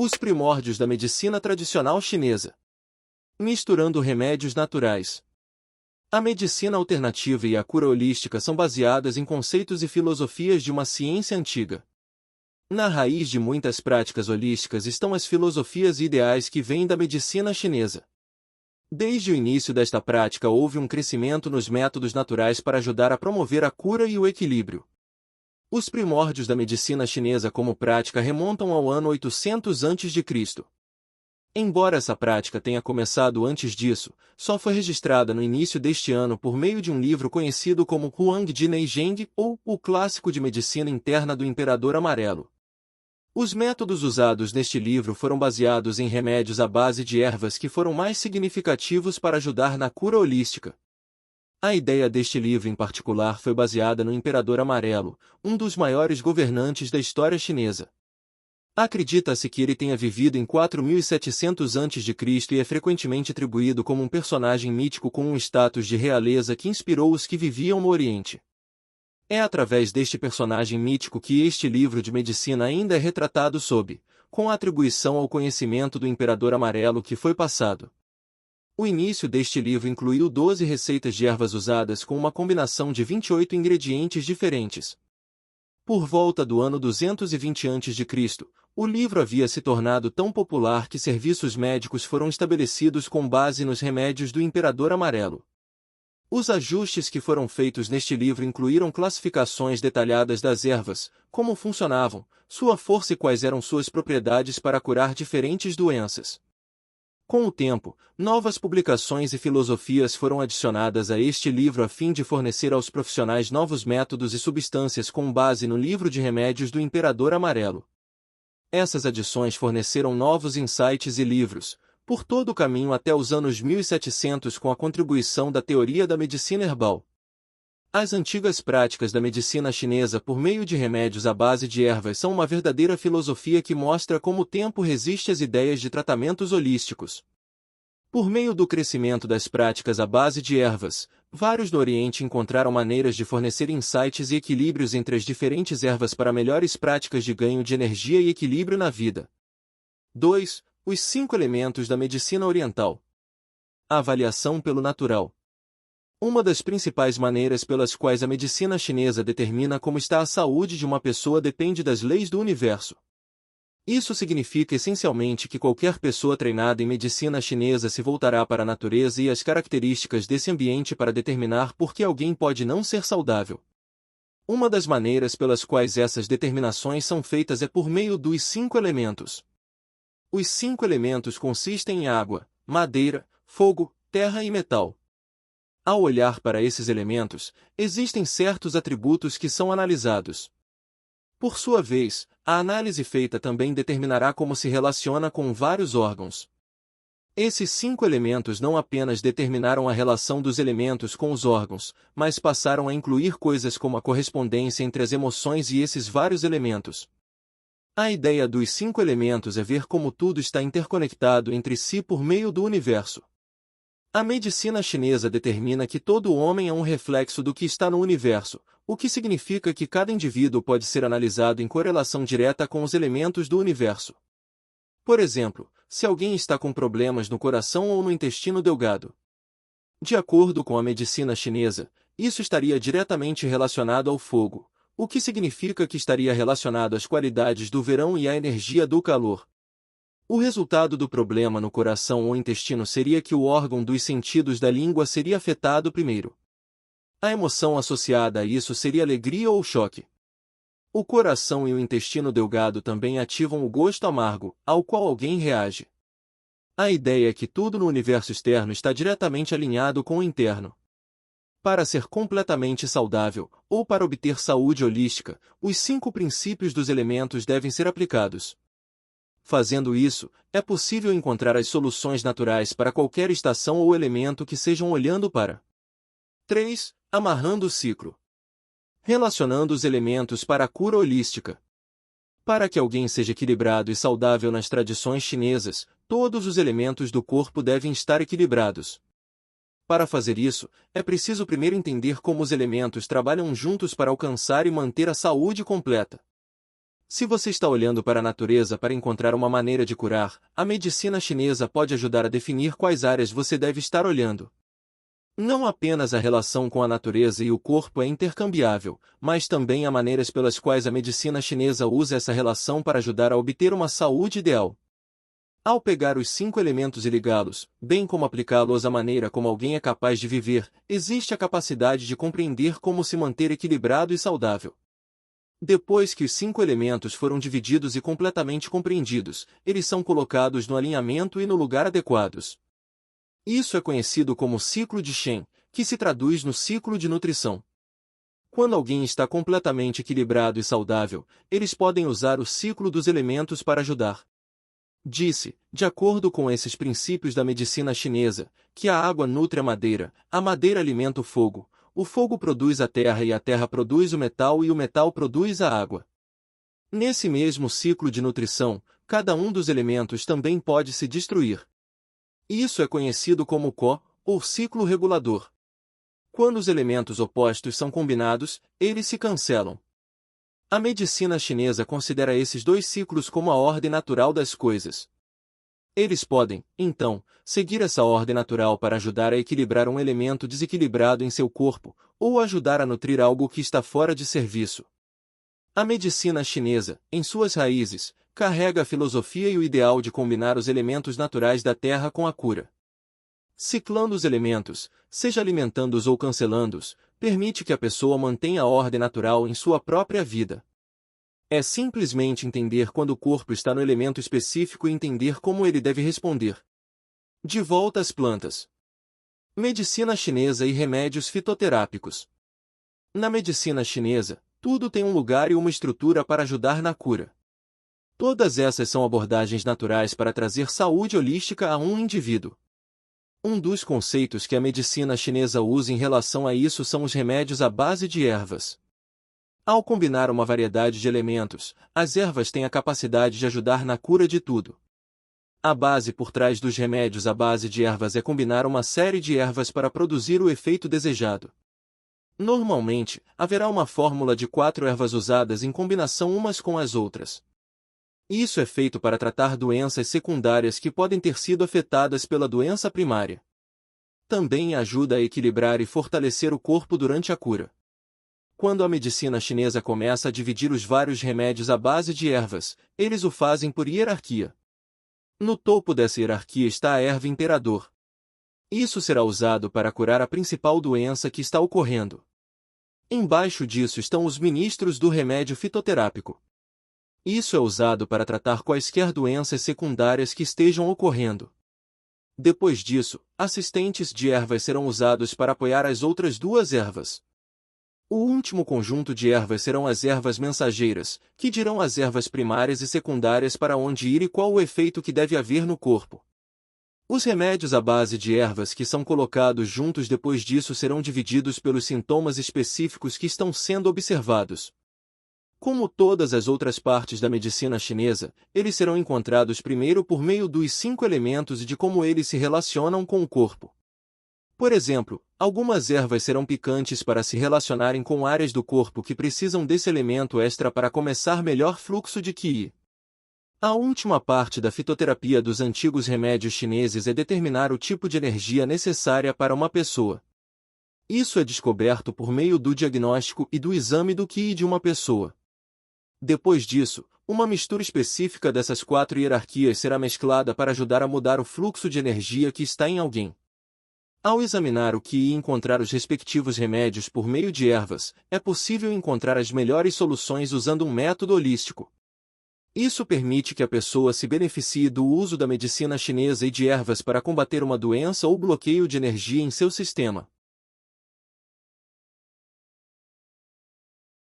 Os primórdios da medicina tradicional chinesa. Misturando remédios naturais. A medicina alternativa e a cura holística são baseadas em conceitos e filosofias de uma ciência antiga. Na raiz de muitas práticas holísticas estão as filosofias e ideais que vêm da medicina chinesa. Desde o início desta prática houve um crescimento nos métodos naturais para ajudar a promover a cura e o equilíbrio. Os primórdios da medicina chinesa como prática remontam ao ano 800 a.C. Embora essa prática tenha começado antes disso, só foi registrada no início deste ano por meio de um livro conhecido como Huangdi Neizheng, ou O Clássico de Medicina Interna do Imperador Amarelo. Os métodos usados neste livro foram baseados em remédios à base de ervas que foram mais significativos para ajudar na cura holística. A ideia deste livro em particular foi baseada no Imperador Amarelo, um dos maiores governantes da história chinesa. Acredita-se que ele tenha vivido em 4700 a.C. e é frequentemente atribuído como um personagem mítico com um status de realeza que inspirou os que viviam no Oriente. É através deste personagem mítico que este livro de medicina ainda é retratado com a atribuição ao conhecimento do Imperador Amarelo que foi passado. O início deste livro incluiu 12 receitas de ervas usadas com uma combinação de 28 ingredientes diferentes. Por volta do ano 220 a.C., o livro havia se tornado tão popular que serviços médicos foram estabelecidos com base nos remédios do Imperador Amarelo. Os ajustes que foram feitos neste livro incluíram classificações detalhadas das ervas, como funcionavam, sua força e quais eram suas propriedades para curar diferentes doenças. Com o tempo, novas publicações e filosofias foram adicionadas a este livro a fim de fornecer aos profissionais novos métodos e substâncias com base no livro de remédios do Imperador Amarelo. Essas adições forneceram novos insights e livros, por todo o caminho até os anos 1700 com a contribuição da teoria da medicina herbal. As antigas práticas da medicina chinesa por meio de remédios à base de ervas são uma verdadeira filosofia que mostra como o tempo resiste às ideias de tratamentos holísticos. Por meio do crescimento das práticas à base de ervas, vários do Oriente encontraram maneiras de fornecer insights e equilíbrios entre as diferentes ervas para melhores práticas de ganho de energia e equilíbrio na vida. 2. Os 5 elementos da medicina oriental. A avaliação pelo natural. Uma das principais maneiras pelas quais a medicina chinesa determina como está a saúde de uma pessoa depende das leis do universo. Isso significa essencialmente que qualquer pessoa treinada em medicina chinesa se voltará para a natureza e as características desse ambiente para determinar por que alguém pode não ser saudável. Uma das maneiras pelas quais essas determinações são feitas é por meio dos 5 elementos. Os 5 elementos consistem em água, madeira, fogo, terra e metal. Ao olhar para esses elementos, existem certos atributos que são analisados. Por sua vez, a análise feita também determinará como se relaciona com vários órgãos. Esses 5 elementos não apenas determinaram a relação dos elementos com os órgãos, mas passaram a incluir coisas como a correspondência entre as emoções e esses vários elementos. A ideia dos 5 elementos é ver como tudo está interconectado entre si por meio do universo. A medicina chinesa determina que todo homem é um reflexo do que está no universo, o que significa que cada indivíduo pode ser analisado em correlação direta com os elementos do universo. Por exemplo, se alguém está com problemas no coração ou no intestino delgado. De acordo com a medicina chinesa, isso estaria diretamente relacionado ao fogo, o que significa que estaria relacionado às qualidades do verão e à energia do calor. O resultado do problema no coração ou intestino seria que o órgão dos sentidos da língua seria afetado primeiro. A emoção associada a isso seria alegria ou choque. O coração e o intestino delgado também ativam o gosto amargo, ao qual alguém reage. A ideia é que tudo no universo externo está diretamente alinhado com o interno. Para ser completamente saudável, ou para obter saúde holística, os 5 princípios dos elementos devem ser aplicados. Fazendo isso, é possível encontrar as soluções naturais para qualquer estação ou elemento que sejam olhando para. 3. Amarrando o ciclo. Relacionando os elementos para a cura holística. Para que alguém seja equilibrado e saudável nas tradições chinesas, todos os elementos do corpo devem estar equilibrados. Para fazer isso, é preciso primeiro entender como os elementos trabalham juntos para alcançar e manter a saúde completa. Se você está olhando para a natureza para encontrar uma maneira de curar, a medicina chinesa pode ajudar a definir quais áreas você deve estar olhando. Não apenas a relação com a natureza e o corpo é intercambiável, mas também há maneiras pelas quais a medicina chinesa usa essa relação para ajudar a obter uma saúde ideal. Ao pegar os 5 elementos e ligá-los, bem como aplicá-los à maneira como alguém é capaz de viver, existe a capacidade de compreender como se manter equilibrado e saudável. Depois que os 5 elementos foram divididos e completamente compreendidos, eles são colocados no alinhamento e no lugar adequados. Isso é conhecido como ciclo de Shen, que se traduz no ciclo de nutrição. Quando alguém está completamente equilibrado e saudável, eles podem usar o ciclo dos elementos para ajudar. Disse, de acordo com esses princípios da medicina chinesa, que a água nutre a madeira alimenta o fogo produz a terra e a terra produz o metal e o metal produz a água. Nesse mesmo ciclo de nutrição, cada um dos elementos também pode se destruir. Isso é conhecido como Ko, ou ciclo regulador. Quando os elementos opostos são combinados, eles se cancelam. A medicina chinesa considera esses dois ciclos como a ordem natural das coisas. Eles podem, então, seguir essa ordem natural para ajudar a equilibrar um elemento desequilibrado em seu corpo, ou ajudar a nutrir algo que está fora de serviço. A medicina chinesa, em suas raízes, carrega a filosofia e o ideal de combinar os elementos naturais da terra com a cura. Ciclando os elementos, seja alimentando-os ou cancelando-os, permite que a pessoa mantenha a ordem natural em sua própria vida. É simplesmente entender quando o corpo está no elemento específico e entender como ele deve responder. De volta às plantas. Medicina chinesa e remédios fitoterápicos. Na medicina chinesa, tudo tem um lugar e uma estrutura para ajudar na cura. Todas essas são abordagens naturais para trazer saúde holística a um indivíduo. Um dos conceitos que a medicina chinesa usa em relação a isso são os remédios à base de ervas. Ao combinar uma variedade de elementos, as ervas têm a capacidade de ajudar na cura de tudo. A base por trás dos remédios à base de ervas é combinar uma série de ervas para produzir o efeito desejado. Normalmente, haverá uma fórmula de 4 ervas usadas em combinação umas com as outras. Isso é feito para tratar doenças secundárias que podem ter sido afetadas pela doença primária. Também ajuda a equilibrar e fortalecer o corpo durante a cura. Quando a medicina chinesa começa a dividir os vários remédios à base de ervas, eles o fazem por hierarquia. No topo dessa hierarquia está a erva imperador. Isso será usado para curar a principal doença que está ocorrendo. Embaixo disso estão os ministros do remédio fitoterápico. Isso é usado para tratar quaisquer doenças secundárias que estejam ocorrendo. Depois disso, assistentes de ervas serão usados para apoiar as outras 2 ervas. O último conjunto de ervas serão as ervas mensageiras, que dirão às ervas primárias e secundárias para onde ir e qual o efeito que deve haver no corpo. Os remédios à base de ervas que são colocados juntos depois disso serão divididos pelos sintomas específicos que estão sendo observados. Como todas as outras partes da medicina chinesa, eles serão encontrados primeiro por meio dos 5 elementos e de como eles se relacionam com o corpo. Por exemplo, algumas ervas serão picantes para se relacionarem com áreas do corpo que precisam desse elemento extra para começar melhor fluxo de qi. A última parte da fitoterapia dos antigos remédios chineses é determinar o tipo de energia necessária para uma pessoa. Isso é descoberto por meio do diagnóstico e do exame do qi de uma pessoa. Depois disso, uma mistura específica dessas 4 hierarquias será mesclada para ajudar a mudar o fluxo de energia que está em alguém. Ao examinar o qi e encontrar os respectivos remédios por meio de ervas, é possível encontrar as melhores soluções usando um método holístico. Isso permite que a pessoa se beneficie do uso da medicina chinesa e de ervas para combater uma doença ou bloqueio de energia em seu sistema.